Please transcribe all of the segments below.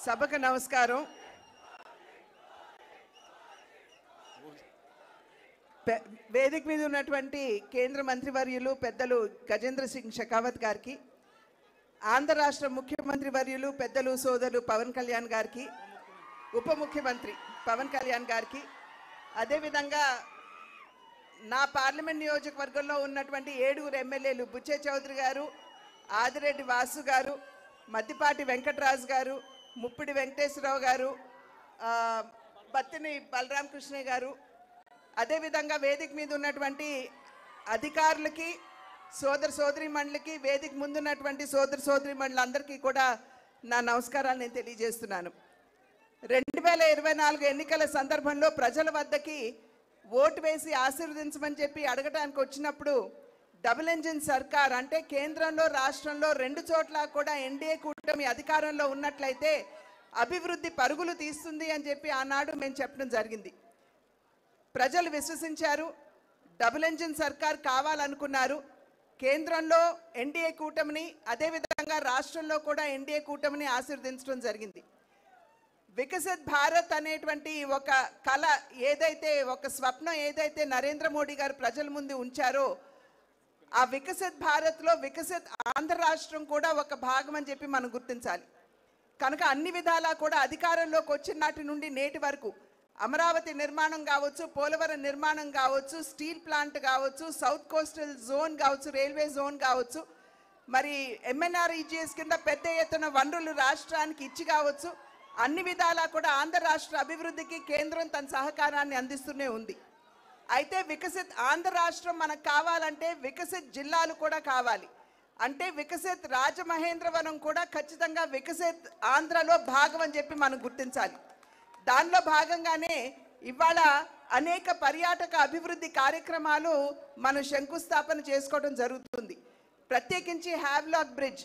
సభకు నమస్కారం. వేదిక మీద ఉన్నటువంటి కేంద్ర మంత్రివర్యులు పెద్దలు గజేంద్ర సింగ్ షెకావత్ గారికి, ఆంధ్ర రాష్ట్ర ముఖ్యమంత్రి వర్యులు పెద్దలు సోదరులు పవన్ కళ్యాణ్ గారికి, ఉప ముఖ్యమంత్రి పవన్ కళ్యాణ్ గారికి, అదేవిధంగా నా పార్లమెంట్ నియోజకవర్గంలో ఉన్నటువంటి 7 ఎమ్మెల్యేలు బుచ్చే చౌదరి గారు, ఆదిరెడ్డి వాసు గారు, మద్దిపాటి వెంకటరాజు గారు, ముప్పిడి వెంకటేశ్వరరావు గారు, బత్తిని బలరామకృష్ణ గారు, అదేవిధంగా వేదిక మీద ఉన్నటువంటి అధికారులకి, సోదరిమణులకి, వేదిక ముందున్నటువంటి సోదరిమణులందరికీ కూడా నా నమస్కారాలు నేను తెలియజేస్తున్నాను. 2024 ఎన్నికల సందర్భంలో ప్రజల వద్దకి ఓటు వేసి ఆశీర్వదించమని చెప్పి అడగడానికి వచ్చినప్పుడు డబుల్ ఇంజిన్ సర్కార్ అంటే కేంద్రంలో రాష్ట్రంలో 2 చోట్ల కూడా ఎన్డీఏ కూటమి అధికారంలో ఉన్నట్లయితే అభివృద్ధి పరుగులు తీస్తుంది అని చెప్పి ఆనాడు మేము చెప్పడం జరిగింది. ప్రజలు విశ్వసించారు. డబుల్ ఇంజిన్ సర్కార్ కావాలనుకున్నారు. కేంద్రంలో ఎన్డీఏ కూటమిని, అదేవిధంగా రాష్ట్రంలో కూడా ఎన్డీఏ కూటమిని ఆశీర్వదించడం జరిగింది. వికసిత్ భారత్ అనేటువంటి ఒక కళ ఏదైతే, ఒక స్వప్నం ఏదైతే నరేంద్ర మోడీ గారు ప్రజల ముందు ఉంచారో, ఆ వికసిత్ భారత్లో వికసిత్ ఆంధ్ర రాష్ట్రం కూడా ఒక భాగం అని చెప్పి మనం గుర్తించాలి. కనుక అన్ని విధాలా కూడా అధికారంలోకి వచ్చిన నాటి నుండి నేటి వరకు అమరావతి నిర్మాణం కావచ్చు, పోలవరం నిర్మాణం కావచ్చు, స్టీల్ ప్లాంట్ కావచ్చు, సౌత్ కోస్టల్ జోన్ కావచ్చు, రైల్వే జోన్ కావచ్చు, మరి MNREGS కింద పెద్ద ఎత్తున వనరులు రాష్ట్రానికి ఇచ్చి కావచ్చు, అన్ని విధాలా కూడా ఆంధ్ర రాష్ట్ర అభివృద్ధికి కేంద్రం తన సహకారాన్ని అందిస్తూనే ఉంది. అయితే వికసిత్ ఆంధ్ర రాష్ట్రం మనకు కావాలంటే వికసిత్ జిల్లాలు కూడా కావాలి. అంటే వికసిత్ రాజమహేంద్రవరం కూడా ఖచ్చితంగా వికసిత్ ఆంధ్రలో భాగం అని చెప్పి మనం గుర్తించాలి. దానిలో భాగంగానే ఇవాళ అనేక పర్యాటక అభివృద్ధి కార్యక్రమాలు మనం శంకుస్థాపన చేసుకోవడం జరుగుతుంది. ప్రత్యేకించి హ్యావ్లాక్ బ్రిడ్జ్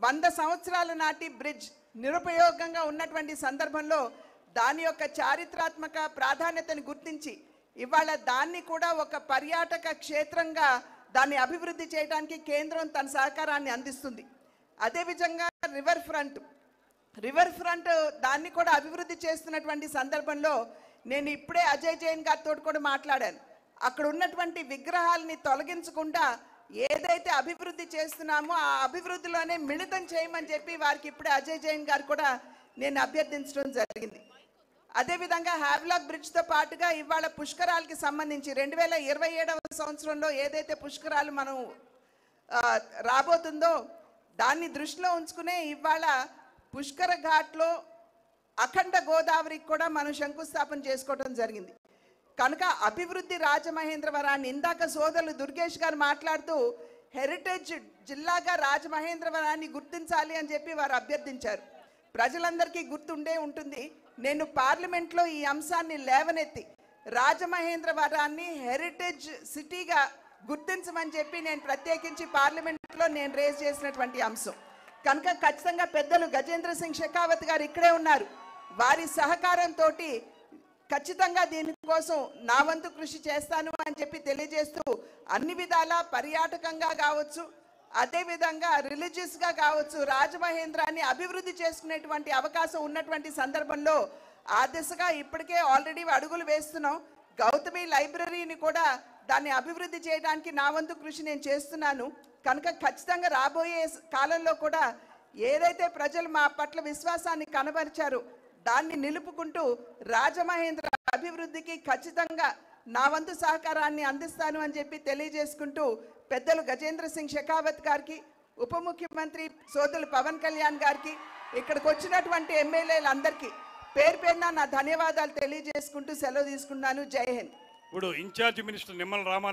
100 సంవత్సరాల నాటి బ్రిడ్జ్ నిరుపయోగంగా ఉన్నటువంటి సందర్భంలో దాని యొక్క చారిత్రాత్మక ప్రాధాన్యతను గుర్తించి ఇవాళ దాన్ని కూడా ఒక పర్యాటక క్షేత్రంగా దాన్ని అభివృద్ధి చేయడానికి కేంద్రం తన సహకారాన్ని అందిస్తుంది. అదేవిధంగా రివర్ ఫ్రంట్ దాన్ని కూడా అభివృద్ధి చేస్తున్నటువంటి సందర్భంలో నేను ఇప్పుడే అజయ్ జైన్ గారితో కూడా మాట్లాడాను. అక్కడ ఉన్నటువంటి విగ్రహాలని తొలగించకుండా ఏదైతే అభివృద్ధి చేస్తున్నామో ఆ అభివృద్ధిలోనే మిళితం చేయమని చెప్పి వారికి ఇప్పుడే అజయ్ జైన్ గారు కూడా నేను అభ్యర్థించడం జరిగింది. అదేవిధంగా హ్యావ్లాక్ బ్రిడ్జ్తో పాటుగా ఇవాళ పుష్కరాలకి సంబంధించి 2027వ సంవత్సరంలో ఏదైతే పుష్కరాలు మనం రాబోతుందో దాన్ని దృష్టిలో ఉంచుకునే ఇవాళ పుష్కర ఘాట్లో అఖండ గోదావరికి కూడా మనం శంకుస్థాపన చేసుకోవడం జరిగింది. కనుక అభివృద్ధి రాజమహేంద్రవరాన్ని ఇందాక సోదరులు దుర్గేష్ గారు మాట్లాడుతూ హెరిటేజ్ జిల్లాగా రాజమహేంద్రవరాన్ని గుర్తించాలి అని చెప్పి వారు అభ్యర్థించారు. ప్రజలందరికీ గుర్తుండే ఉంటుంది. నేను పార్లమెంట్లో ఈ అంశాన్ని లేవనెత్తి రాజమహేంద్రవరాన్ని హెరిటేజ్ సిటీగా గుర్తించమని చెప్పి నేను ప్రత్యేకించి పార్లమెంట్లో నేను రేజ్ చేసినటువంటి అంశం. కనుక ఖచ్చితంగా పెద్దలు గజేంద్ర సింగ్ షెకావత్ గారు ఇక్కడే ఉన్నారు. వారి సహకారంతో ఖచ్చితంగా దీనికోసం నా వంతు కృషి చేస్తాను అని చెప్పి తెలియజేస్తూ అన్ని విధాలా పర్యాటకంగా కావచ్చు, అదేవిధంగా రిలీజియస్గా కావచ్చు, రాజమహేంద్రాన్ని అభివృద్ధి చేసుకునేటువంటి అవకాశం ఉన్నటువంటి సందర్భంలో ఆ దిశగా ఇప్పటికే ఆల్రెడీ అడుగులు వేస్తున్నాం. గౌతమి లైబ్రరీని కూడా దాన్ని అభివృద్ధి చేయడానికి నా వంతు కృషి నేను చేస్తున్నాను. కనుక ఖచ్చితంగా రాబోయే కాలంలో కూడా ఏదైతే ప్రజలు మా పట్ల విశ్వాసాన్ని కనబరిచారో దాన్ని నిలుపుకుంటూ రాజమహేంద్ర అభివృద్ధికి ఖచ్చితంగా నా వంతు సహకారాన్ని అందిస్తాను అని చెప్పి తెలియజేసుకుంటూ పెద్దలు గజేంద్ర సింగ్ షెకావత్ గారికి, ఉప ముఖ్యమంత్రి సోదరులు పవన్ కళ్యాణ్ గారికి, ఇక్కడికి వచ్చినటువంటి ఎమ్మెల్యేలందరికీ పేరు పేరున నా ధన్యవాదాలు తెలియజేసుకుంటూ సెలవు తీసుకున్నాను. జై హింద్. ఇప్పుడు ఇన్ఛార్జ్ మినిస్టర్ నిమ్మల రామారావు